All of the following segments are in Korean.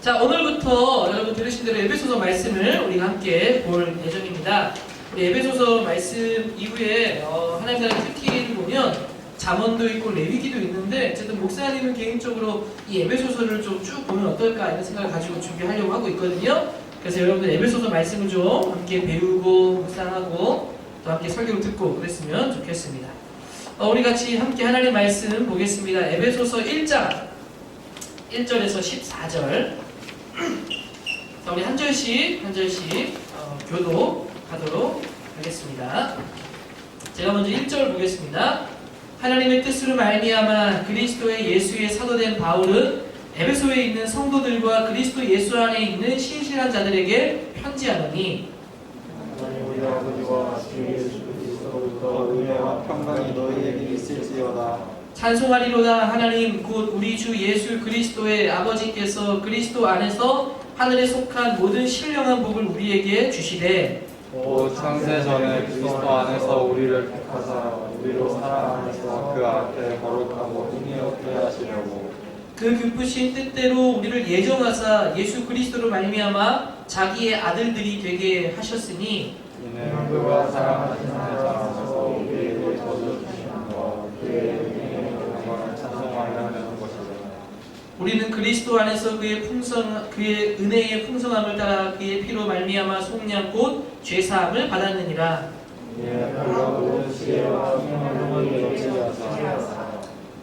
자, 오늘부터 여러분 들으신 대로 에베소서 말씀을 우리가 함께 볼 예정입니다. 우리 에베소서 말씀 이후에 하나님 나라 특기를 보면 잠언도 있고 레위기도 있는데, 어쨌든 목사님은 개인적으로 이 에베소서를 좀 쭉 보면 어떨까 이런 생각을 가지고 준비하려고 하고 있거든요. 그래서 여러분들 에베소서 말씀을 좀 함께 배우고 묵상하고 또 함께 설교를 듣고 그랬으면 좋겠습니다. 우리 같이 함께 하나님의 말씀 보겠습니다. 에베소서 1장 1절에서 14절. 자, 우리 한 절씩 교독하도록 하겠습니다. 제가 먼저 1절 보겠습니다. 하나님의 뜻으로 말미암아 그리스도의 예수의 사도된 바울은 에베소에 있는 성도들과 그리스도 예수 안에 있는 신실한 자들에게 편지하노니, 우리 아버지와 주 예수 그리스도로부터 은혜와 평강이 너희에게 있을지어다. 찬송하리로다. 하나님 곧 우리 주 예수 그리스도의 아버지께서 그리스도 안에서 하늘에 속한 모든 신령한 복을 우리에게 주시되, 오 창세 전에 그리스도 안에서 우리를 택하사 우리로 사랑 안에서 그 앞에 거룩하고 힘이 없게 하시려고 그 기쁘신 뜻대로 우리를 예정하사 예수 그리스도로 말미암아 자기의 아들들이 되게 하셨으니, 이는 그가 사랑하신 자에 따라서 우리에게 거저 주신 것 그의 은혜의 영광을 찬송하려 하는 것이다. 우리는 그리스도 안에서 그의 은혜의 풍성함을 따라 그의 피로 말미암아 속량 곧 죄사함을 받았느니라. 이에 그가 모든 지혜와 총명을 얻게 하사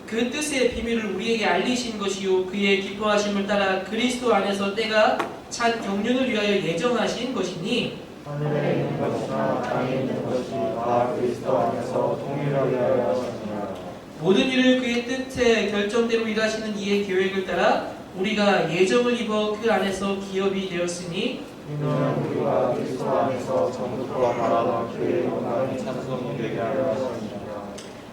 그 뜻의 비밀을 우리에게 알리신 것이요 그의 기뻐하심을 따라 그리스도 안에서 때가 찬 경륜을 위하여 예정하신 것이니, 하늘에 있는 것이나 땅에 있는 것이 다 그리스도 안에서 통일하게 하려 하시니라. 모든 일을 그의 뜻의 결정대로 일하시는 이의 계획을 따라 우리가 예정을 입어 그 안에서 기업이 되었으니, 이는 우리가 그리스도 안에서 전부터 바라던 그의 영광의 찬송이 되게 하려 하시니라.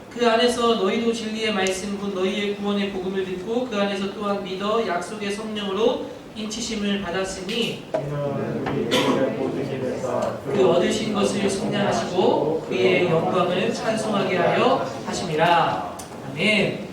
그 안에서 너희도 진리의 말씀 곧 너희의 구원의 복음을 듣고 그 안에서 또한 믿어 약속의 성령으로 인치심을 받았으니, 이는 우리의 모든 일에서 그 얻으신 것을 성량하시고 그의 영광을 찬송하게 하여 하심이라. 아멘.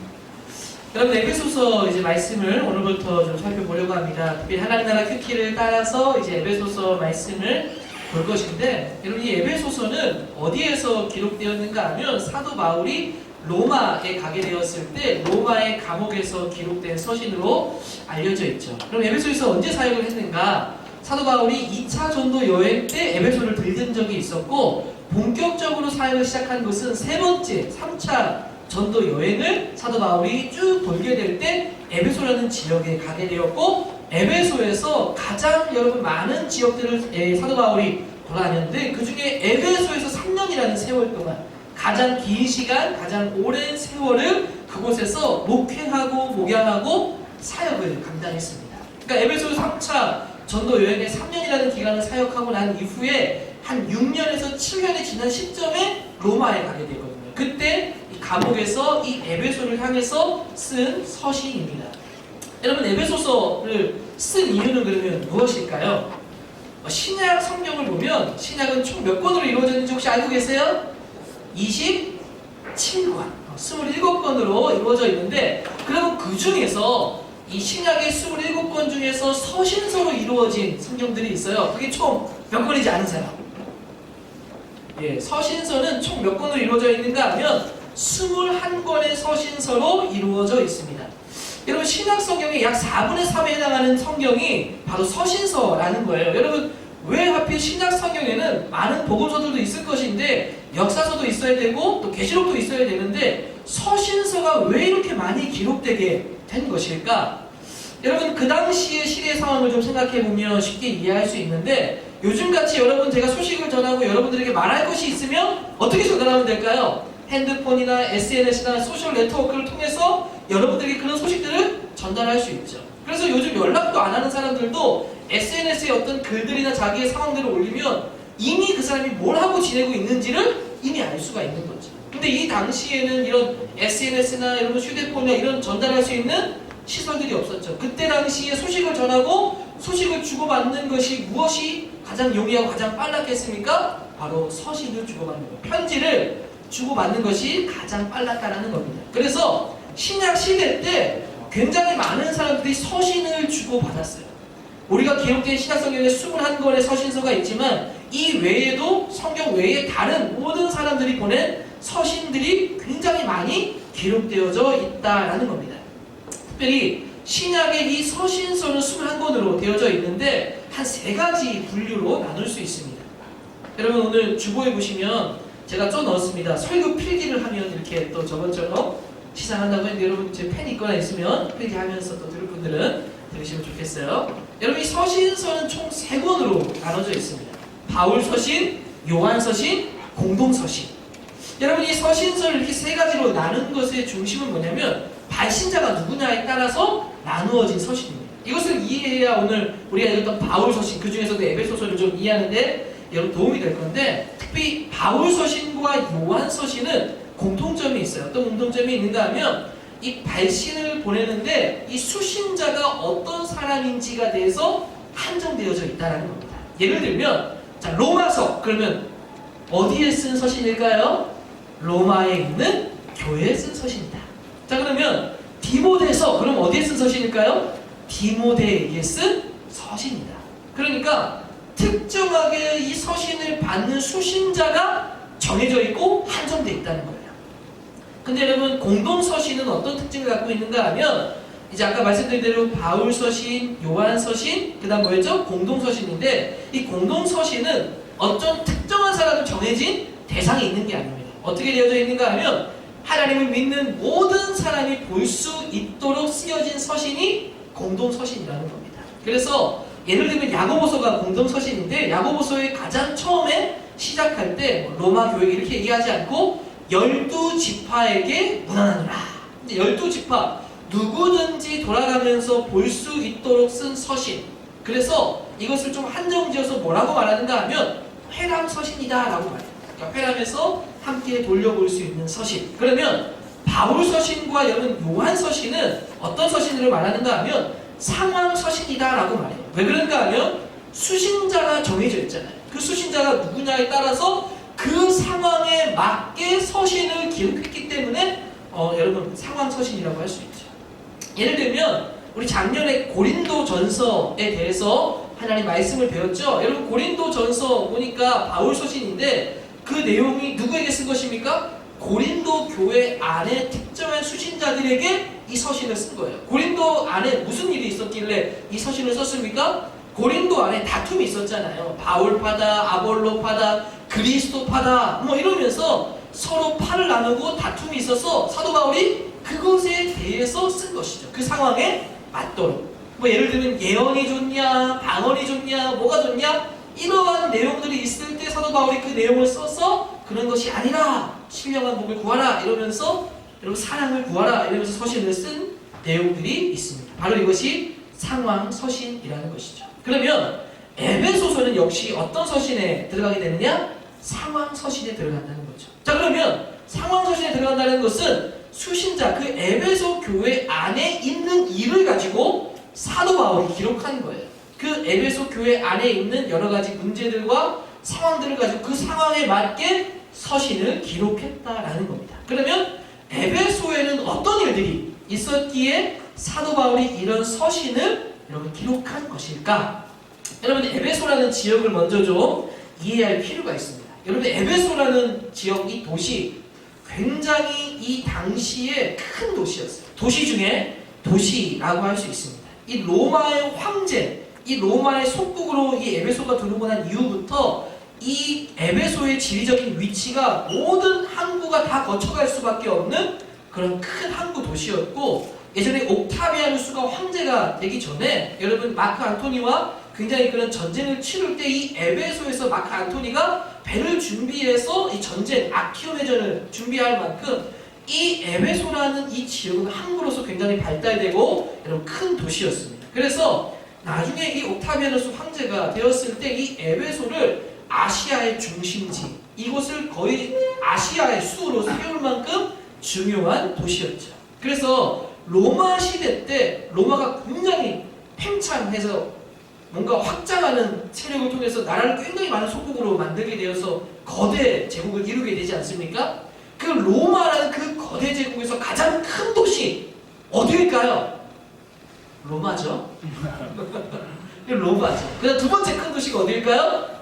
여러분, 에베소서 이제 말씀을 오늘부터 좀 살펴보려고 합니다. 특히 하나님 나라 큐티를 따라서 이제 에베소서 말씀을 볼 것인데, 여러분 이 에베소서는 어디에서 기록되었는가 하면 사도 바울이 로마에 가게 되었을 때 로마의 감옥에서 기록된 서신으로 알려져 있죠. 그럼 에베소에서 언제 사역을 했는가? 사도 바울이 2차 전도 여행 때 에베소를 들른 적이 있었고, 본격적으로 사역을 시작한 것은 세 번째 3차 전도 여행을 사도 바울이 쭉 돌게 될 때 에베소라는 지역에 가게 되었고, 에베소에서 가장 여러분 많은 지역들을 사도 바울이 돌아다녔는데, 그 중에 에베소에서 3년이라는 세월 동안 가장 긴 시간, 가장 오랜 세월을 그곳에서 목회하고 목양하고 사역을 감당했습니다. 그러니까 에베소 3차 전도 여행에 3년이라는 기간을 사역하고 난 이후에 한 6년에서 7년이 지난 시점에 로마에 가게 되거든요. 그때 이 감옥에서 이 에베소를 향해서 쓴 서신입니다. 여러분, 에베소서를 쓴 이유는 그러면 무엇일까요? 신약 성경을 보면 신약은 총 몇 권으로 이루어졌는지 혹시 알고 계세요? 27권, 27권으로 이루어져 있는데, 그러면 그 중에서 이 신약의 27권 중에서 서신서로 이루어진 성경들이 있어요. 그게 총 몇 권이지 아는 사람? 예, 서신서는 총 몇 권으로 이루어져 있는가 하면 21권의 서신서로 이루어져 있습니다. 여러분, 신약 성경의 약 4분의 3에 해당하는 성경이 바로 서신서라는 거예요. 여러분, 왜 하필 신약 성경에는 많은 복음서들도 있을 것인데 역사서도 있어야 되고 또 계시록도 있어야 되는데 서신서가 왜 이렇게 많이 기록되게 된 것일까? 여러분, 그 당시의 시대 상황을 좀 생각해 보면 쉽게 이해할 수 있는데, 요즘같이 여러분 제가 소식을 전하고 여러분들에게 말할 것이 있으면 어떻게 전달하면 될까요? 핸드폰이나 SNS나 소셜 네트워크를 통해서 여러분들에게 그런 소식들을 전달할 수 있죠. 그래서 요즘 연락도 안 하는 사람들도 SNS에 어떤 글들이나 자기의 상황들을 올리면 이미 그 사람이 뭘 하고 지내고 있는지를 이미 알 수가 있는 거죠. 근데 이 당시에는 이런 SNS나 여러분 휴대폰이나 이런 전달할 수 있는 시설들이 없었죠. 그때 당시에 소식을 전하고 소식을 주고받는 것이 무엇이 가장 용이하고 가장 빨랐겠습니까? 바로 서신을 주고받는 것, 편지를 주고받는 것이 가장 빨랐다라는 겁니다. 그래서 신약 시대 때 굉장히 많은 사람들이 서신을 주고받았어요. 우리가 기록된 신약성경에 21권의 서신서가 있지만 이 외에도 성경 외에 다른 모든 사람들이 보낸 서신들이 굉장히 많이 기록되어져 있다라는 겁니다. 특별히 신약의 이 서신서는 21권으로 되어져 있는데 한 3가지 분류로 나눌 수 있습니다. 여러분 오늘 주보에 보시면 제가 써 넣었습니다. 설교 필기를 하면 이렇게 또 저번처럼 시상한다고 했는데 여러분 제 펜 있거나 있으면 필기하면서 또 들을 분들은 들으시면 좋겠어요. 여러분 이 서신서는 총 3권으로 나눠져 있습니다. 바울 서신, 요한 서신, 공동 서신. 여러분 이 서신서를 이렇게 3가지로 나눈 것의 중심은 뭐냐면 발신자가 누구냐에 따라서 나누어진 서신입니다. 이것을 이해해야 오늘 우리가 읽었던 바울 서신, 그 중에서도 에베소서를 좀 이해하는데 여러분 도움이 될 건데, 특히 바울 서신과 요한 서신은 공통점이 있어요. 어떤 공통점이 있는가 하면 이 발신을 보내는데 이 수신자가 어떤 사람인지가 대해서 한정되어져 있다는 겁니다. 예를 들면 자, 로마서 그러면 어디에 쓴 서신일까요? 로마에 있는 교회에 쓴 서신이다. 자, 그러면 디모데서 그럼 어디에 쓴 서신일까요? 디모데에게 쓴 서신이다. 그러니까 특정하게 이 서신을 받는 수신자가 정해져 있고 한정되어 있다는 거예요. 근데 여러분 공동 서신은 어떤 특징을 갖고 있는가 하면 이제 아까 말씀드린 대로 바울 서신, 요한 서신, 그 다음 뭐였죠? 공동 서신인데 이 공동 서신은 어떤 특정한 사람을 정해진 대상이 있는 게 아닙니다. 어떻게 되어져 있는가 하면 하나님을 믿는 모든 사람이 볼 수 있도록 쓰여진 서신이 공동 서신이라는 겁니다. 그래서 예를 들면 야고보서가 공동 서신인데 야고보서의 가장 처음에 시작할 때 로마 교회 이렇게 얘기하지 않고 12지파에게 문안하노라. 12지파 누구든지 돌아가면서 볼 수 있도록 쓴 서신. 그래서 이것을 좀 한정지어서 뭐라고 말하는가 하면 회람 서신이다 라고 말해요. 그러니까 회람에서 함께 돌려볼 수 있는 서신. 그러면 바울 서신과 여러분 요한 서신은 어떤 서신으로 말하는가 하면 상황 서신이다 라고 말해요. 왜 그런가 하면 수신자가 정해져 있잖아요. 그 수신자가 누구냐에 따라서 그 상황에 맞게 서신을 기록했기 때문에 여러분 상황 서신이라고 할 수 있죠. 예를 들면 우리 작년에 고린도 전서에 대해서 하나님 말씀을 배웠죠. 여러분 고린도 전서 보니까 바울 서신인데 그 내용이 누구에게 쓴 것입니까? 고린도 교회 안에 특정한 수신자들에게 이 서신을 쓴 거예요. 고린도 안에 무슨 일이 있었길래 이 서신을 썼습니까? 고린도 안에 다툼이 있었잖아요. 바울파다, 아볼로파다, 그리스도파다 뭐 이러면서 서로 팔을 나누고 다툼이 있어서 사도 바울이 그것에 대해서 쓴 것이죠. 그 상황에 맞도록. 뭐 예를 들면 예언이 좋냐, 방언이 좋냐, 뭐가 좋냐 이러한 내용들이 있을 때 사도 바울이 그 내용을 써서 그런 것이 아니라 신령한 복을 구하라 이러면서 여러분 사랑을 구하라 이러면서 서신을 쓴 내용들이 있습니다. 바로 이것이 상황 서신이라는 것이죠. 그러면 에베소서는 역시 어떤 서신에 들어가게 되느냐? 상황 서신에 들어간다는 거죠. 자, 그러면 상황 서신에 들어간다는 것은 수신자 그 에베소 교회 안에 있는 일을 가지고 사도 바울이 기록한 거예요. 그 에베소 교회 안에 있는 여러 가지 문제들과 상황들을 가지고 그 상황에 맞게 서신을 기록했다라는 겁니다. 그러면 에베소에는 어떤 일들이 있었기에 사도 바울이 이런 서신을 여러분 기록한 것일까? 여러분 에베소라는 지역을 먼저 좀 이해할 필요가 있습니다. 여러분 에베소라는 지역, 이 도시 굉장히 이 당시에 큰 도시였어요. 도시 중에 도시라고 할 수 있습니다. 이 로마의 황제, 이 로마의 속국으로 이 에베소가 들어오고 난 이후부터 이 에베소의 지리적인 위치가 모든 항구가 다 거쳐갈 수밖에 없는 그런 큰 항구 도시였고, 예전에 옥타비아누스가 황제가 되기 전에 여러분 마크 안토니와 굉장히 그런 전쟁을 치룰 때 이 에베소에서 마크 안토니가 배를 준비해서 이 전쟁 아키오 해전을 준비할 만큼 이 에베소라는 이 지역은 항구로서 굉장히 발달되고 여러분 큰 도시였습니다. 그래서 나중에 이 옥타비아누스 황제가 되었을 때 이 에베소를 아시아의 중심지, 이곳을 거의 아시아의 수로 세울 만큼 중요한 도시였죠. 그래서 로마 시대 때 로마가 굉장히 팽창해서 뭔가 확장하는 세력을 통해서 나라를 굉장히 많은 속국으로 만들게 되어서 거대 제국을 이루게 되지 않습니까? 그 로마라는 그 거대 제국에서 가장 큰 도시 어디일까요? 로마죠. 로마죠. 그다음 두 번째 큰 도시가 어디일까요?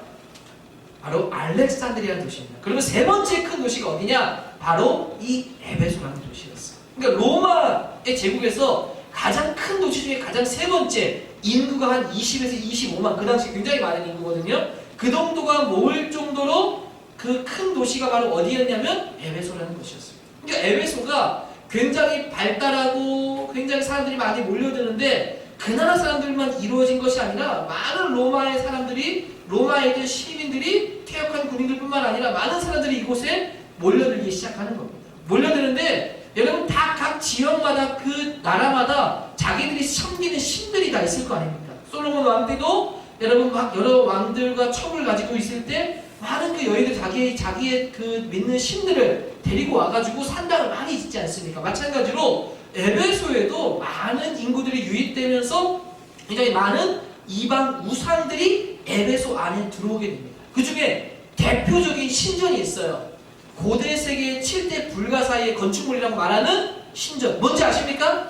바로 알렉산드리아라는 도시입니다. 그리고 세 번째 큰 도시가 어디냐? 바로 이 에베소라는 도시였어요. 그러니까 로마의 제국에서 가장 큰 도시 중에 가장 세 번째, 인구가 한 20에서 25만, 그 당시 굉장히 많은 인구거든요. 그 정도가 모일 정도로 그 큰 도시가 바로 어디였냐면 에베소라는 곳이었어요. 그러니까 에베소가 굉장히 발달하고 굉장히 사람들이 많이 몰려드는데 그 나라 사람들만 이루어진 것이 아니라 많은 로마의 사람들이, 로마의 시민들이, 퇴역한 군인들 뿐만 아니라 많은 사람들이 이곳에 몰려들기 시작하는 겁니다. 몰려드는데 여러분 다 각 지역마다 그 나라마다 자기들이 섬기는 신들이 다 있을 거 아닙니까? 솔로몬 왕때도 여러분 막 여러 왕들과 첩을 가지고 있을 때 많은 그 여인들 자기의 그 믿는 신들을 데리고 와가지고 산당을 많이 짓지 않습니까? 마찬가지로 에베소에도 많은 인구들이 유입되면서 굉장히 많은 이방 우상들이 에베소 안에 들어오게 됩니다. 그 중에 대표적인 신전이 있어요. 고대 세계의 7대 불가사의 건축물이라고 말하는 신전. 뭔지 아십니까?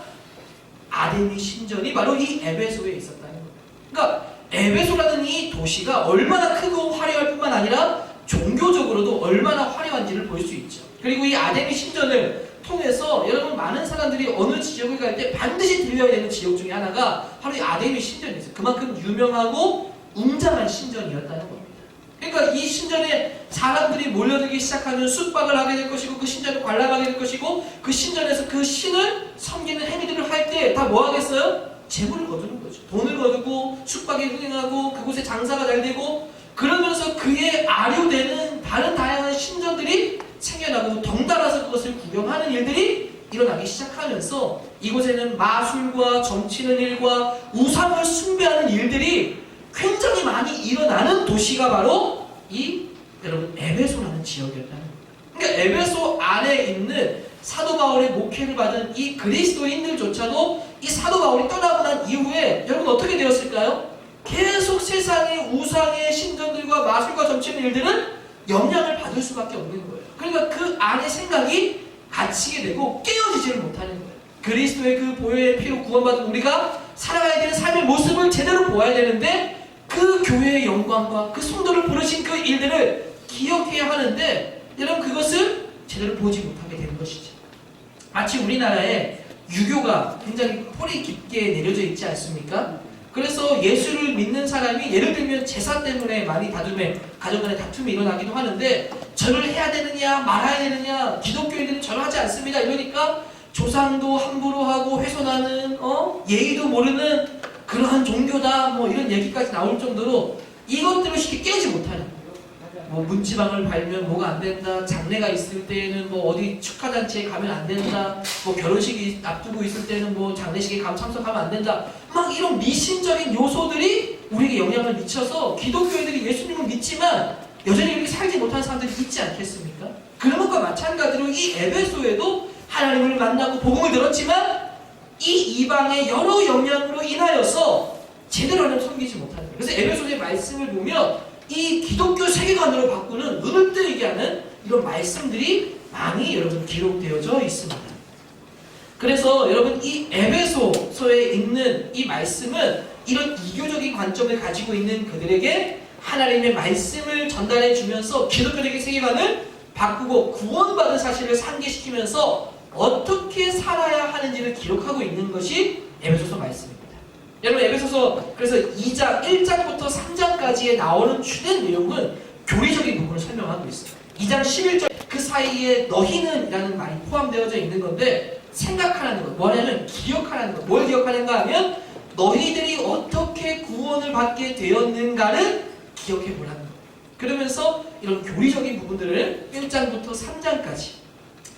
아데미 신전이 바로 이 에베소에 있었다는 거예요. 그러니까 에베소라는 이 도시가 얼마나 크고 화려할 뿐만 아니라 종교적으로도 얼마나 화려한지를 볼 수 있죠. 그리고 이 아데미 신전을 통해서 여러분 많은 사람들이 어느 지역을 갈 때 반드시 들려야 되는 지역 중에 하나가 바로 이 아데미 신전이었어요. 그만큼 유명하고 웅장한 신전이었다는 겁니다. 그러니까 이 신전에 사람들이 몰려들기 시작하면 숙박을 하게 될 것이고 그 신전을 관람하게 될 것이고 그 신전에서 그 신을 섬기는 행위들을 할 때 다 뭐 하겠어요? 재물을 거두는 거죠. 돈을 거두고 숙박에 흥행하고 그곳에 장사가 잘 되고 그러면서 그에 아류되는 다른 다양한 신전들이 생겨나고 덩달아서 그것을 구경하는 일들이 일어나기 시작하면서 이곳에는 마술과 점치는 일과 우상을 숭배하는 일들이 굉장히 많이 일어나는 도시가 바로 이 여러분 에베소라는 지역이었다는 겁니다. 그러니까 에베소 안에 있는 사도 바울의 목회를 받은 이 그리스도인들조차도 이 사도 바울이 떠나고 난 이후에 여러분 어떻게 되었을까요? 계속 세상의 우상의 신전들과 마술과 점치는 일들은 영향을 받을 수밖에 없는 거예요. 그러니까 그 안에 생각이 갇히게 되고 깨어지지를 못하는 거예요. 그리스도의 그 보혈의 피로 구원받은 우리가 살아가야 되는 삶의 모습을 제대로 보아야 되는데 그 교회의 영광과 그 성도를 부르신 그 일들을 기억해야 하는데 여러분 그것을 제대로 보지 못하게 되는 것이죠. 마치 우리나라에 유교가 굉장히 뿌리 깊게 내려져 있지 않습니까? 그래서 예수를 믿는 사람이 예를 들면 제사 때문에 많이 가정 간에 다툼이 일어나기도 하는데 절을 해야 되느냐 말아야 되느냐 기독교인들은 절하지 않습니다. 이러니까 조상도 함부로 하고 훼손하는 예의도 모르는 그러한 종교다 뭐 이런 얘기까지 나올 정도로 이것들을 쉽게 깨지 못하는 거예요. 뭐 문지방을 발면 뭐가 안 된다, 장례가 있을 때는 뭐 어디 축하잔치에 가면 안 된다, 뭐 결혼식이 앞두고 있을 때는 뭐 장례식에 참석하면 안 된다, 막 이런 미신적인 요소들이 우리에게 영향을 미쳐서 기독교인들이 예수님을 믿지만 여전히 이렇게 살지 못하는 사람들이 있지 않겠습니까? 그런 것과 마찬가지로 이 에베소에도 하나님을 만나고 복음을 들었지만 이 이방의 여러 영향으로 인하여서 제대로 하나님 섬기지 못하는 거예요. 그래서 에베소의 말씀을 보면 이 기독교 세계관으로 바꾸는 눈을 뜨이게 하는 이런 말씀들이 많이 여러분 기록되어져 있습니다. 그래서 여러분 이 에베소서에 있는 이 말씀은 이런 이교적인 관점을 가지고 있는 그들에게 하나님의 말씀을 전달해 주면서 기독교적인 세계관을 바꾸고 구원받은 사실을 상기시키면서 어떻게 살아야 하는지를 기록하고 있는 것이 에베소서 말씀입니다. 여러분 에베소서 그래서 2장 1장부터 3장까지에 나오는 주된 내용은 교리적인 부분을 설명하고 있어요. 2장 11절 그 사이에 너희는 이라는 말이 포함되어져 있는 건데 생각하라는 것, 뭐냐면 기억하라는 것. 뭘 기억하는가 하면 너희들이 어떻게 구원을 받게 되었는가를 기억해 보라는 것. 그러면서 이런 교리적인 부분들을 1장부터 3장까지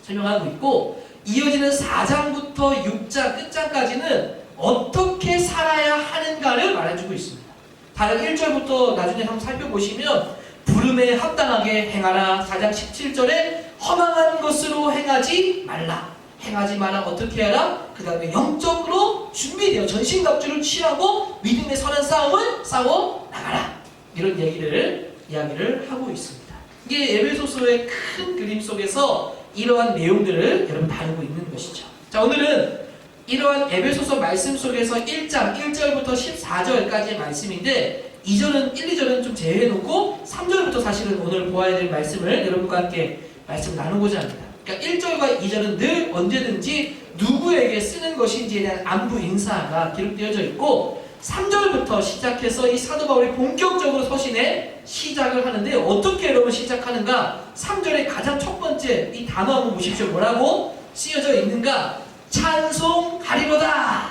설명하고 있고 이어지는 4장부터 6장 끝장까지는 어떻게 살아야 하는가를 말해주고 있습니다. 다른 1절부터 나중에 한번 살펴보시면 부름에 합당하게 행하라. 4장 17절에 허망한 것으로 행하지 말라. 행하지 마라. 어떻게 하라? 그 다음에 영적으로 준비되어 전신갑주를 취하고 믿음의 선한 싸움을 싸워 나가라. 이런 이야기를 하고 있습니다. 이게 에베소서의 큰 그림 속에서 이러한 내용들을 여러분 다루고 있는 것이죠. 자, 오늘은 이러한 에베소서 말씀 속에서 1장 1절부터 14절까지의 말씀인데 2절은 1, 2절은 좀 제외해놓고 3절부터 사실은 오늘 보아야 될 말씀을 여러분과 함께 말씀 나누고자 합니다. 그러니까 1절과 2절은 늘 언제든지 누구에게 쓰는 것인지에 대한 안부 인사가 기록되어져 있고 3절부터 시작해서 이 사도 바울이 본격적으로 서신에 시작을 하는데 어떻게 여러분 시작하는가? 3절의 가장 첫 번째 이 단어 한번 보십시오. 뭐라고 쓰여져 있는가? 찬송하리로다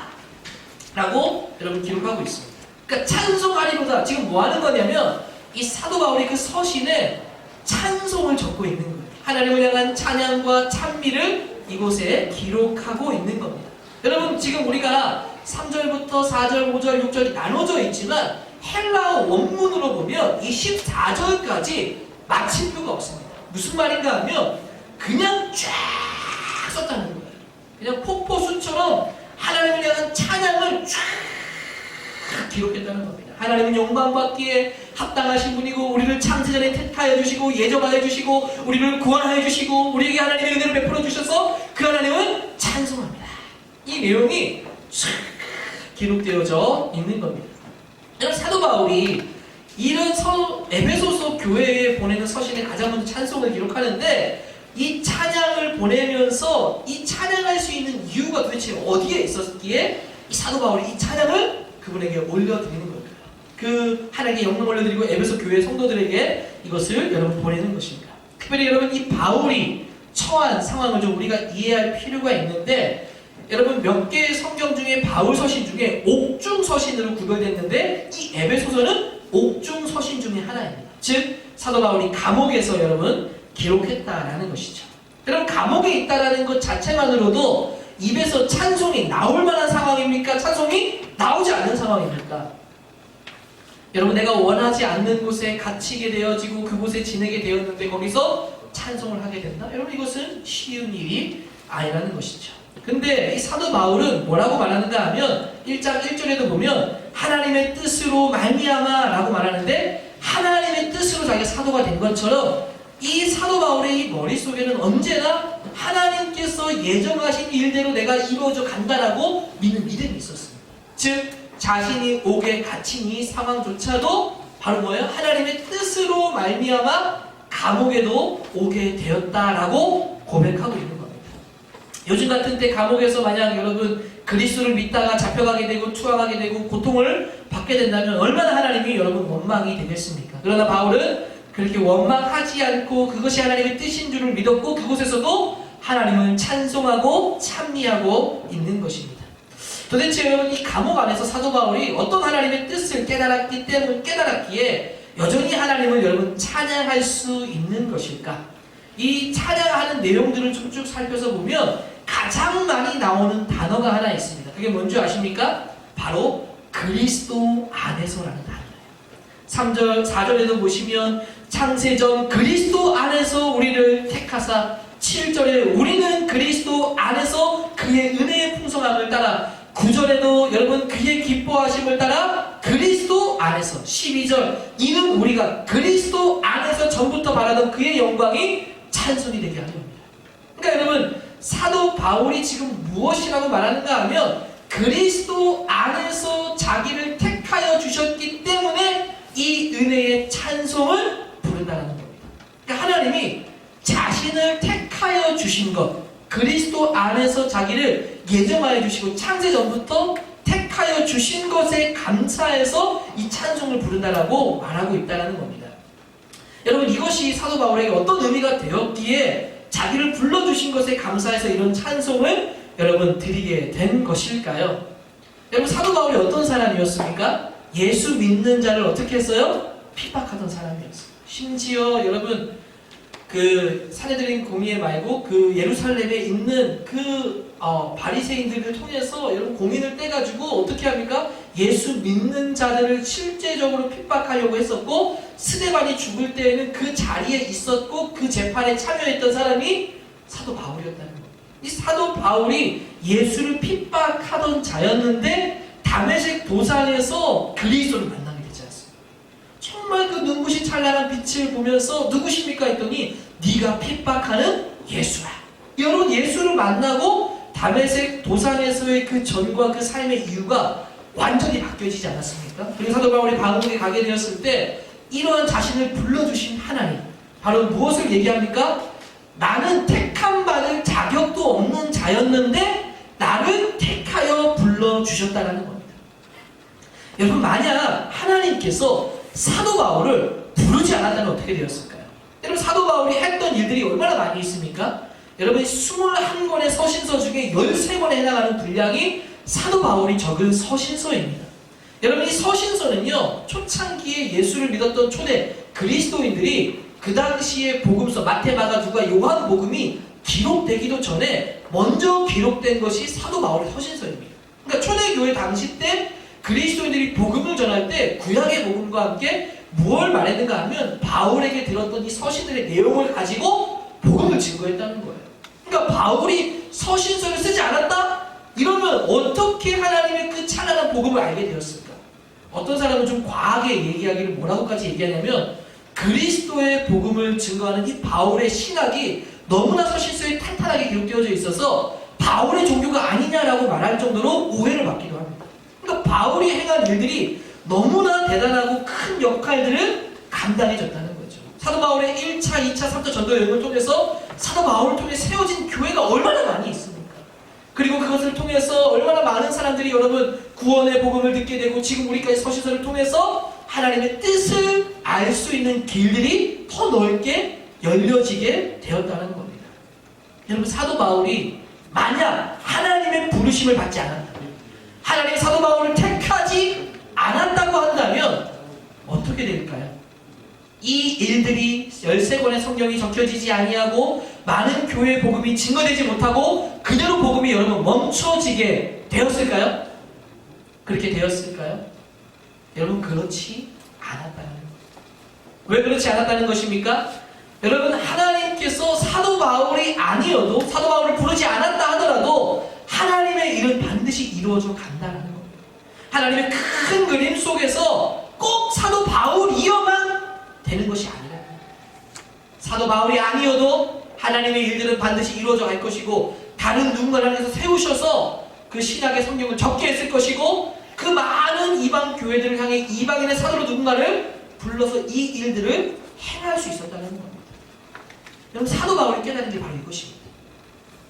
라고 여러분 기록하고 있습니다. 그러니까 찬송하리로다. 지금 뭐 하는 거냐면 이 사도 바울이 그 서신에 찬송을 적고 있는 거예요. 하나님을 향한 찬양과 찬미를 이곳에 기록하고 있는 겁니다. 여러분 지금 우리가 3절부터 4절, 5절, 6절이 나눠져 있지만 헬라어 원문으로 보면 이 14절까지 마침표가 없습니다. 무슨 말인가 하면 그냥 쫙 썼다는 거예요. 그냥 폭포수처럼 하나님을 향한 찬양을 쫙 기록했다는 겁니다. 하나님은 영광받기에 합당하신 분이고 우리를 창세전에 택하여 주시고 예정하여 주시고 우리를 구원하여 주시고 우리에게 하나님의 은혜를 베풀어 주셔서 그 하나님은 찬송합니다. 이 내용이 쫙 기록되어져 있는 겁니다. 여러분 사도 바울이 이런 에베소서 교회에 보내는 서신에 가장 먼저 찬송을 기록하는데 이 찬양을 보내면서 이 찬양할 수 있는 이유가 도대체 어디에 있었기에 이 사도 바울이 이 찬양을 그분에게 올려드리는 걸까요? 그 하나님께 영광 올려드리고 에베소 교회 성도들에게 이것을 여러분 보내는 것입니다. 특별히 여러분 이 바울이 처한 상황을 좀 우리가 이해할 필요가 있는데 여러분 몇 개의 성경 중에 바울 서신 중에 옥중 서신으로 구별됐는데 이 에베소서는 옥중 서신 중에 하나입니다. 즉 사도 바울이 감옥에서 여러분 기록했다라는 것이죠. 여러분 감옥에 있다라는 것 자체만으로도 입에서 찬송이 나올 만한 상황입니까? 찬송이 나오지 않는 상황입니까? 여러분 내가 원하지 않는 곳에 갇히게 되어지고 그곳에 지내게 되었는데 거기서 찬송을 하게 된다? 여러분 이것은 쉬운 일이 아니라는 것이죠. 근데 이 사도 바울은 뭐라고 말하는가 하면 1장 1절에도 보면 하나님의 뜻으로 말미암아 라고 말하는데 하나님의 뜻으로 자기가 사도가 된 것처럼 이 사도 바울의 이 머릿속에는 언제나 하나님께서 예정하신 일대로 내가 이루어져 간다라고 믿는 믿음이 있었습니다. 즉 자신이 옥에 갇힌 이 상황조차도 바로 뭐예요? 하나님의 뜻으로 말미암아 감옥에도 오게 되었다라고 고백하고 있는 겁니다. 요즘 같은 때 감옥에서 만약 여러분 그리스도를 믿다가 잡혀가게 되고 투항하게 되고 고통을 받게 된다면 얼마나 하나님이 여러분 원망이 되겠습니까? 그러나 바울은 그렇게 원망하지 않고 그것이 하나님의 뜻인 줄을 믿었고 그곳에서도 하나님을 찬송하고 찬미하고 있는 것입니다. 도대체 여러분 이 감옥 안에서 사도 바울이 어떤 하나님의 뜻을 깨달았기에 여전히 하나님을 여러분 찬양할 수 있는 것일까? 이 찬양하는 내용들을 쭉쭉 살펴서 보면 가장 많이 나오는 단어가 하나 있습니다. 그게 뭔지 아십니까? 바로 그리스도 안에서라는 단어예요. 3절, 4절에도 보시면 창세전 그리스도 안에서 우리를 택하사 7절에 우리는 그리스도 안에서 그의 은혜의 풍성함을 따라 9절에도 여러분 그의 기뻐하심을 따라 그리스도 안에서 12절 이는 우리가 그리스도 안에서 전부터 바라던 그의 영광이 찬송이 되게 하는 겁니다. 그러니까 여러분 사도 바울이 지금 무엇이라고 말하는가 하면 그리스도 안에서 자기를 택하여 주셨기 때문에 이 은혜의 찬송을 부른다는 겁니다. 그러니까 하나님이 자신을 택하여 주신 것 그리스도 안에서 자기를 예정하여 주시고 창세전부터 택하여 주신 것에 감사해서 이 찬송을 부른다라고 말하고 있다는 겁니다. 여러분 이것이 사도 바울에게 어떤 의미가 되었기에 자기를 불러주신 것에 감사해서 이런 찬송을 여러분 드리게 된 것일까요? 여러분 사도 바울이 어떤 사람이었습니까? 예수 믿는 자를 어떻게 했어요? 핍박하던 사람이었어요. 심지어 여러분 그 산헤드린 공의회 말고 그 예루살렘에 있는 그 바리새인들을 통해서 여러분 공인을 떼가지고 어떻게 합니까? 예수 믿는 자들을 실제적으로 핍박하려고 했었고 스데반이 죽을 때에는 그 자리에 있었고 그 재판에 참여했던 사람이 사도 바울이었다는 겁니다. 이 사도 바울이 예수를 핍박하던 자였는데 다메섹 도상에서 그리스도를 만나게 되지 않습니까? 정말 그 눈부신 찬란한 빛을 보면서 누구십니까 했더니 네가 핍박하는 예수라. 여러분 예수를 만나고 다메섹 도상에서의 그 전과 그 삶의 이유가 완전히 바뀌어지지 않았습니까? 그리고 사도 바울이 방울에 가게 되었을 때 이러한 자신을 불러주신 하나님, 바로 무엇을 얘기합니까? 나는 택함 받을 자격도 없는 자였는데 나를 택하여 불러주셨다는 겁니다. 여러분, 만약 하나님께서 사도 바울을 부르지 않았다면 어떻게 되었을까요? 여러분, 사도 바울이 했던 일들이 얼마나 많이 있습니까? 여러분, 21권의 서신서 중에 13권에 해당하는 분량이 사도 바울이 적은 서신서입니다. 여러분, 이 서신서는요, 초창기에 예수를 믿었던 초대 그리스도인들이 그 당시에 복음서 마태, 마가, 누가, 요한 복음이 기록되기도 전에 먼저 기록된 것이 사도 바울의 서신서입니다. 그러니까 초대교회 당시 때 그리스도인들이 복음을 전할 때 구약의 복음과 함께 무엇을 말했는가 하면 바울에게 들었던 이 서신들의 내용을 가지고 복음을 증거했다는 거예요. 그러니까 바울이 서신서를 쓰지 않았다? 이러면 어떻게 하나님의 그 찬란한 복음을 알게 되었을까? 어떤 사람은 좀 과하게 얘기하기를 뭐라고까지 얘기하냐면 그리스도의 복음을 증거하는 이 바울의 신학이 너무나 서신서에 탄탄하게 기록되어져 있어서 바울의 종교가 아니냐라고 말할 정도로 오해를 받기도 합니다. 그러니까 바울이 행한 일들이 너무나 대단하고 큰 역할들을 감당해줬다는 거죠. 사도 바울의 1차, 2차, 3차 전도 여행을 통해서 사도 바울을 통해 세워진 교회가 얼마나 많이 있습니까? 그리고 그것을 통해서 얼마나 많은 사람들이 여러분 구원의 복음을 듣게 되고 지금 우리까지 서신서를 통해서 하나님의 뜻을 알 수 있는 길들이 더 넓게 열려지게 되었다는 겁니다. 여러분, 사도 바울이 만약 하나님의 부르심을 받지 않았다면, 하나님이 사도 바울을 택하지 않았다고 한다면 어떻게 될까요? 이 일들이 13권의 성경이 적혀지지 아니하고 많은 교회의 복음이 증거되지 못하고 그대로 복음이 여러분 멈춰지게 되었을까요? 그렇게 되었을까요? 여러분, 그렇지 않았다는 거예요. 왜 그렇지 않았다는 것입니까? 여러분, 하나님께서 사도 바울이 아니어도, 사도 바울을 부르지 않았다 하더라도 하나님의 일은 반드시 이루어져 간다는 겁니다. 하나님의 큰 그림 속에서 꼭 사도 바울이어만 되는 것이 아니라, 사도 바울이 아니어도 하나님의 일들은 반드시 이루어져 갈 것이고 다른 누군가를 향해서 세우셔서 그 신약의 성경을 적게 했을 것이고 그 많은 이방 교회들을 향해 이방인의 사도로 누군가를 불러서 이 일들을 행할 수 있었다는 겁니다. 여러분, 사도 바울이 깨달은 게 바로 이것입니다.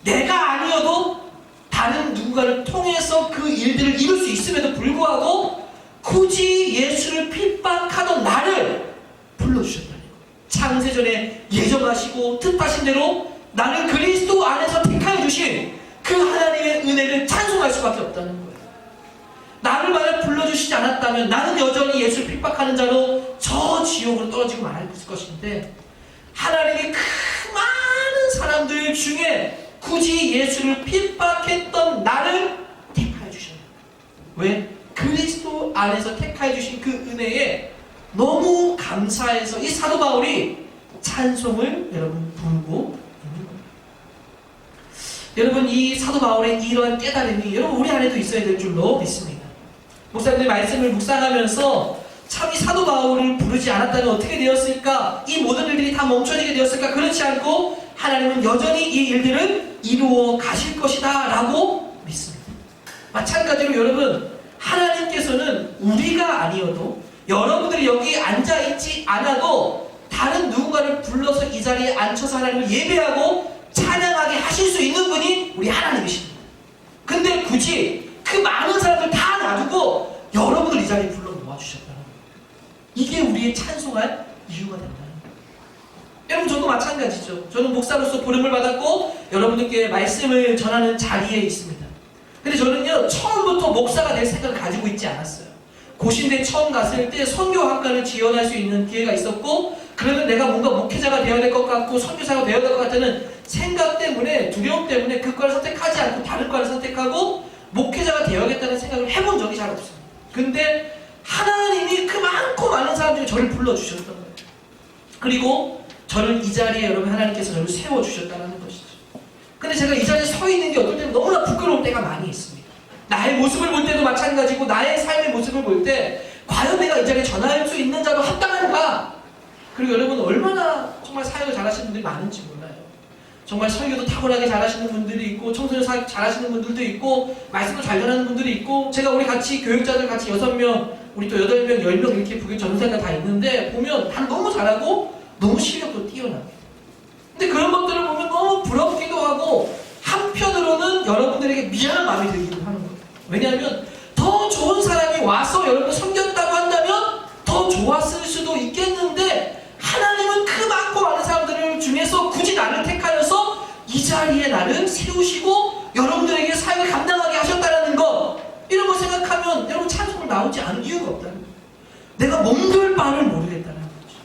내가 아니어도 다른 누군가를 통해서 그 일들을 이룰 수 있음에도 불구하고 굳이 예수를 핍박하던 나를 불러주셨다는 거예요. 창세전에 예정하시고 뜻하신 대로 나를 그리스도 안에서 택하여 주신 그 하나님의 은혜를 찬송할 수밖에 없다는 거예요. 나를 만약 불러주시지 않았다면 나는 여전히 예수를 핍박하는 자로 저 지옥으로 떨어지고 말할 것인데, 하나님의 그 많은 사람들 중에 굳이 예수를 핍박했던 나를 택하여 주셨다. 왜? 그리스도 안에서 택하여 주신 그 은혜에 너무 감사해서 이 사도 바울이 찬송을 여러분 부르고 있는 겁니다. 여러분, 이 사도 바울의 이러한 깨달음이 여러분 우리 안에도 있어야 될 줄로 믿습니다. 목사님들 말씀을 묵상하면서 참 이 사도 바울을 부르지 않았다면 어떻게 되었을까? 이 모든 일들이 다 멈춰지게 되었을까? 그렇지 않고 하나님은 여전히 이 일들을 이루어 가실 것이다 라고 믿습니다. 마찬가지로 여러분, 하나님께서는 우리가 아니어도 여러분들이 여기 앉아있지 않아도 다른 누군가를 불러서 이 자리에 앉혀서 하나님을 예배하고 찬양하게 하실 수 있는 분이 우리 하나님이십니다. 근데 굳이 그 많은 사람들 다 놔두고 여러분들 이 자리에 불러 모아주셨다는 거예요. 이게 우리의 찬송할 이유가 된다는 거예요. 여러분, 저도 마찬가지죠. 저는 목사로서 부름을 받았고 여러분들께 말씀을 전하는 자리에 있습니다. 근데 저는요, 처음부터 목사가 될 생각을 가지고 있지 않았어요. 고신대 처음 갔을 때 선교학과를 지원할 수 있는 기회가 있었고, 그러면 내가 뭔가 목회자가 되어야 될 것 같고 선교사가 되어야 될 것 같다는 생각 때문에, 두려움 때문에 그 과를 선택하지 않고 다른 과를 선택하고 목회자가 되어야겠다는 생각을 해본 적이 잘 없습니다. 근데 하나님이 그 많고 많은 사람들이 저를 불러주셨던 거예요. 그리고 저를 이 자리에 여러분 하나님께서 저를 세워주셨다는 것이죠. 근데 제가 이 자리에 서 있는 게 어떨 때는 너무나 부끄러울 때가 많이 있습니다. 나의 모습을 볼 때도 마찬가지고 나의 삶의 모습을 볼 때 과연 내가 이 자리에 전할 수 있는 자로 합당한가? 그리고 여러분 얼마나 정말 사역을 잘하시는 분들이 많은지 몰라요. 정말 설교도 탁월하게 잘하시는 분들이 있고 청소년 사역 잘하시는 분들도 있고 말씀도 잘 전하는 분들이 있고 제가 우리 같이 교육자들 같이 6명 우리 또 8명 10명 이렇게 부교 전사가 다 있는데 보면 다 너무 잘하고 너무 실력도 뛰어납니다. 근데 그런 것들을 보면 너무 부럽기도 하고 한편으로는 여러분들에게 미안한 마음이 들기도 하는 거예요. 왜냐하면 더 좋은 사람이 와서 여러분을 섬겼다고 한다면 더 좋았을 수도 있겠는데 하나님은 그 많고 많은 사람들 중에서 굳이 나를 택하여서 이 자리에 나를 세우시고 여러분들에게 사역을 감당하게 하셨다는 것 이런 걸 생각하면 여러분 찬송을 나오지 않을 이유가 없다는 거예요. 내가 몸둘 바를 모르겠다는 거죠.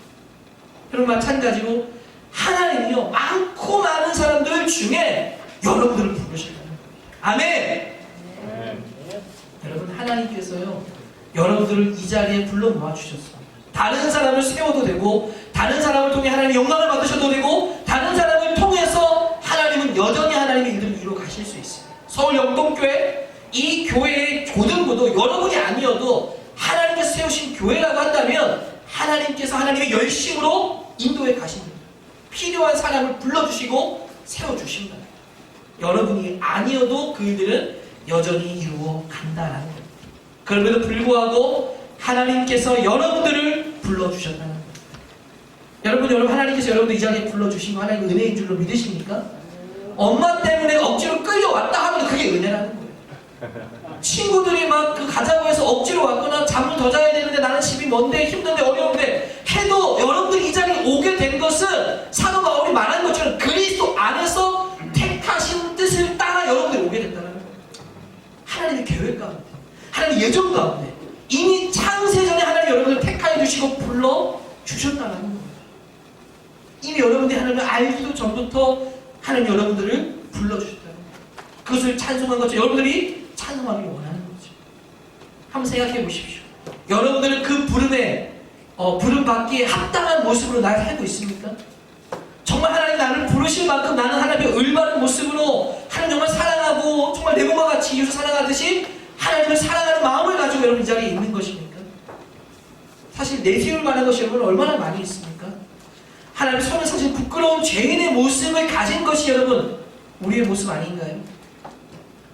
여러분 마찬가지로 하나님이요 많고 많은 사람들 중에 여러분들을 부르셨다는 거예요. 아멘. 여러분 하나님께서요 여러분들을 이 자리에 불러 모아주셨어요. 다른 사람을 세워도 되고 다른 사람을 통해 하나님의 영광을 받으셔도 되고 다른 사람을 통해서 하나님은 여전히 하나님의 일들을 이루어 가실 수 있어요. 서울 영동교회 이 교회의 고등부도 여러분이 아니어도 하나님께서 세우신 교회라고 한다면 하나님께서 하나님의 열심으로 인도해 가십니다. 필요한 사람을 불러주시고 세워주십니다. 여러분이 아니어도 그 일들은 여전히 이루어 간다는 겁니다. 그럼에도 불구하고 하나님께서 여러분들을 불러주셨다는 겁니다. 여러분 하나님께서 여러분들 이 자리에 불러주신 거 하나님의 은혜인 줄로 믿으십니까? 엄마 때문에 억지로 끌려왔다 하면 그게 은혜라는 거예요. 친구들이 막 그 가자고 해서 억지로 왔거나 잠을 더 자야 되는데 나는 집이 먼데 힘든데 어려운데 해도 여러분들이 이 자리에 오게 된 것은 사도 바울이 말한 것처럼 그리스도 안에서 택하신 뜻을 따라 여러분들이 오게 됐다는 거예요. 하나님의 계획 가운데 하나님의 예정 가운데 이미 창세전에 하나님 여러분을 택하여 주시고 불러주셨다는 거예요. 이미 여러분들이 하나님을 알기도 전부터 하나님 여러분들을 불러주셨다는 거예요. 그것을 찬송한 것처럼 여러분들이 찬송하길 원하는 거죠. 한번 생각해 보십시오. 여러분들은 그 부름 받기에 합당한 모습으로 날 살고 있습니까? 정말 하나님 나를 부르실 만큼 나는 하나님의 올바른 모습으로 하나님 정말 사랑하고 정말 내 몸과 같이 이웃을 사랑하듯이 하나님을 사랑하는 마음을 가지고 여러분 이 자리에 있는 것입니까? 사실 내세울 만한 것이 여러분 얼마나 많이 있습니까? 하나님 손에 사실 부끄러운 죄인의 모습을 가진 것이 여러분 우리의 모습 아닌가요?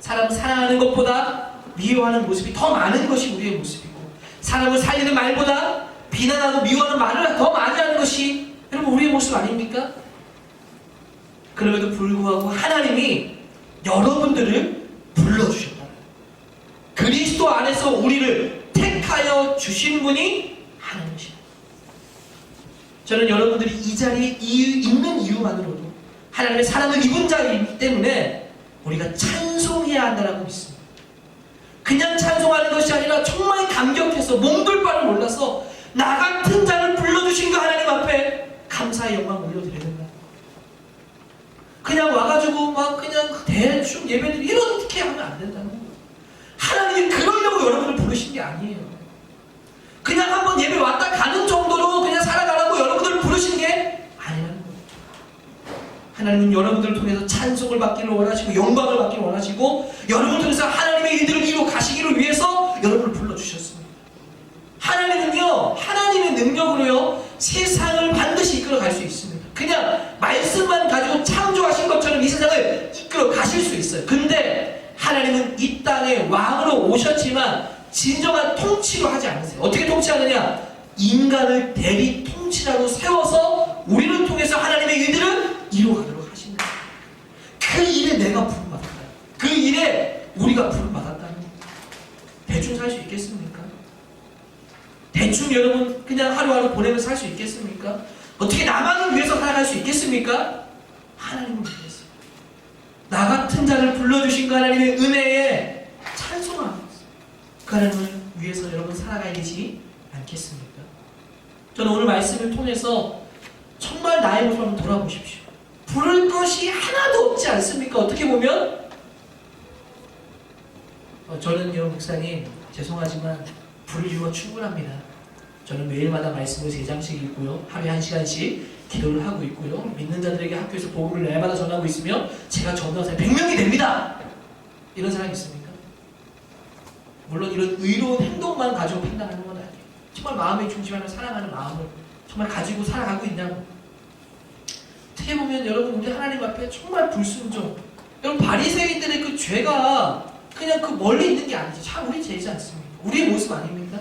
사람을 사랑하는 것보다 미워하는 모습이 더 많은 것이 우리의 모습이고 사람을 살리는 말보다 비난하고 미워하는 말을 더 많이 하는 것이 여러분 우리의 모습 아닙니까? 그럼에도 불구하고 하나님이 여러분들을 불러주셨다. 그리스도 안에서 우리를 택하여 주신 분이 하나님이십니다. 저는 여러분들이 이 자리에 있는 이유만으로도 하나님의 사랑을 입은 자이기 때문에 우리가 찬송해야 한다고 믿습니다. 그냥 찬송하는 것이 아니라 정말 감격해서 몸둘 바를 몰라서 나 같은 자를 불러주신 그 하나님 앞에 감사의 영광 올려드려야 된다. 그냥 와가지고 막 그냥 대충 예배를 이렇게 하면 안 된다는 거예요. 하나님이 그러려고 여러분을 부르신 게 아니에요. 그냥 한번 예배 왔다 가는 정도로 그냥 살아가라고 여러분들을 부르신 게 아니라는 거예요. 하나님은 여러분들을 통해서 찬송을 받기를 원하시고 영광을 받기를 원하시고 여러분을 통해서 하나님의 일들을 이루어 가시기를 위해서 여러분을 불러주셨습니다. 하나님은요 하나님의 능력으로요 세상을 반드시 이끌어 갈 수 있습니다. 그냥 말씀만 가지고 창조하신 것처럼 이 세상을 이끌어 가실 수 있어요. 근데 하나님은 이 땅에 왕으로 오셨지만 진정한 통치로 하지 않으세요. 어떻게 통치하느냐? 인간을 대리 통치자로 세워서 우리를 통해서 하나님의 일들을 이루어가도록 하신다. 그 일에 내가 부름받았다. 그 일에 우리가 부름받았다는 거예요. 대충 살 수 있겠습니까? 대충 여러분 그냥 하루하루 보내면서 살 수 있겠습니까? 어떻게 나만을 위해서 살아갈 수 있겠습니까? 하나님을 위해서 나 같은 자를 불러주신 그 하나님의 은혜에 찬송합니다. 그 하나님을 위해서 여러분 살아가야 되지 않겠습니까? 저는 오늘 말씀을 통해서 정말 나의 모습을 한번 돌아보십시오. 부를 것이 하나도 없지 않습니까? 어떻게 보면 저는요 목사님 죄송하지만 부를 이유가 충분합니다. 저는 매일마다 말씀을 3장씩 읽고요 하루에 1시간씩 기도를 하고 있고요 믿는 자들에게 학교에서 복음을 날마다 전하고 있으며 제가 전도한 사람이 100명이 됩니다. 이런 사람이 있습니까? 물론 이런 의로운 행동만 가지고 판단하는 건 아니에요. 정말 마음의 중심하는 사랑하는 마음을 정말 가지고 살아가고 있냐고 어떻게 보면 여러분 우리 하나님 앞에 정말 불순종. 여러분 바리새인들의 그 죄가 그냥 그 멀리 있는 게 아니지. 참 우리 죄지 않습니까? 우리의 모습 아닙니까?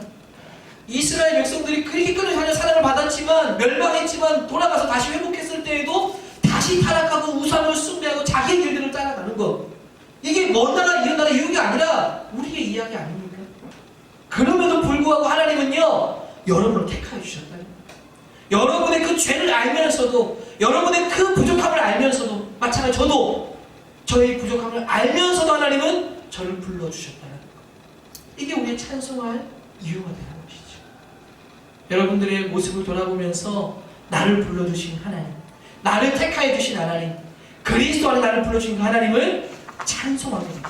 이스라엘 백성들이 그렇게 끊어지 하는 사랑을 받았지만 멸망했지만 돌아가서 다시 회복했을 때에도 다시 타락하고 우상을 숭배하고 자기의 길들을 따라가는 것. 이게 먼 나라 이런 나라 유혹이 아니라 우리의 이야기 아닙니까? 그럼에도 불구하고 하나님은요 여러분을 택하여 주셨다. 여러분의 그 죄를 알면서도 여러분의 그 부족함을 알면서도 마찬가지 저도 저의 부족함을 알면서도 하나님은 저를 불러주셨다는 것. 이게 우리의 찬송할 이유가 되는 것이죠. 여러분들의 모습을 돌아보면서 나를 불러주신 하나님, 나를 택하여 주신 하나님, 그리스도 안에 나를 불러주신 그 하나님을 찬송하게 됩니다.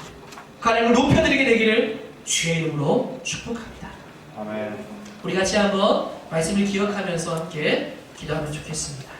그 하나님을 높여드리게 되기를 주의 이름으로 축복합니다. 아멘. 우리 같이 한번 말씀을 기억하면서 함께 기도하면 좋겠습니다.